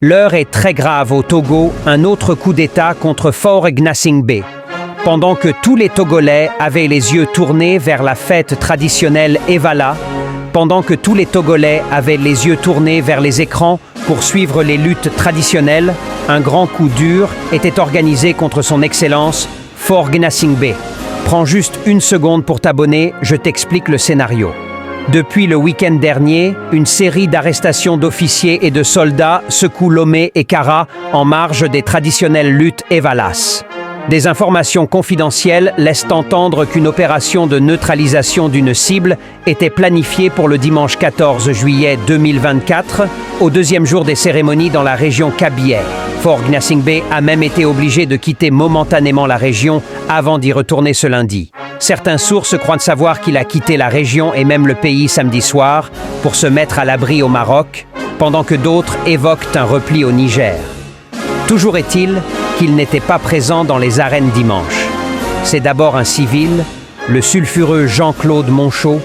L'heure est très grave au Togo, un autre coup d'État contre Faure Gnassingbé. Pendant que tous les Togolais avaient les yeux tournés vers la fête traditionnelle Evala, pendant que tous les Togolais avaient les yeux tournés vers les écrans pour suivre les luttes traditionnelles, un grand coup dur était organisé contre son Excellence, Faure Gnassingbé. Prends juste une seconde pour t'abonner, je t'explique le scénario. Depuis le week-end dernier, une série d'arrestations d'officiers et de soldats secoue Lomé et Kara en marge des traditionnelles luttes Evalas. Des informations confidentielles laissent entendre qu'une opération de neutralisation d'une cible était planifiée pour le dimanche 14 juillet 2024, au deuxième jour des cérémonies dans la région Kabylie. Faure Gnassingbé a même été obligé de quitter momentanément la région avant d'y retourner ce lundi. Certaines sources croient savoir qu'il a quitté la région et même le pays samedi soir pour se mettre à l'abri au Maroc, pendant que d'autres évoquent un repli au Niger. Toujours est-il qu'il n'était pas présent dans les arènes dimanche. C'est d'abord un civil, le sulfureux Jean-Claude Monchot,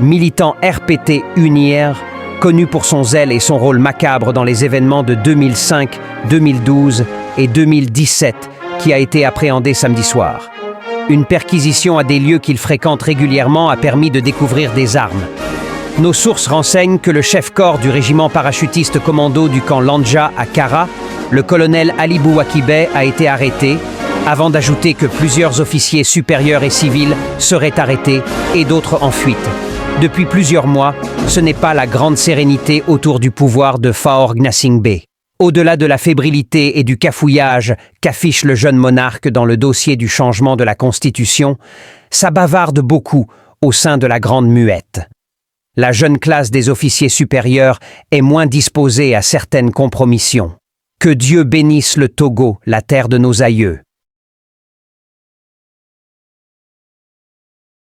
militant RPT UNIR, connu pour son zèle et son rôle macabre dans les événements de 2005, 2012 et 2017, qui a été appréhendé samedi soir. Une perquisition à des lieux qu'il fréquente régulièrement a permis de découvrir des armes. Nos sources renseignent que le chef-corps du régiment parachutiste commando du camp Landja à Kara, le colonel Ali Bouakibé, a été arrêté, avant d'ajouter que plusieurs officiers supérieurs et civils seraient arrêtés et d'autres en fuite. Depuis plusieurs mois, ce n'est pas la grande sérénité autour du pouvoir de Faure Gnassingbé. Au-delà de la fébrilité et du cafouillage qu'affiche le jeune monarque dans le dossier du changement de la Constitution, ça bavarde beaucoup au sein de la Grande Muette. La jeune classe des officiers supérieurs est moins disposée à certaines compromissions. Que Dieu bénisse le Togo, la terre de nos aïeux.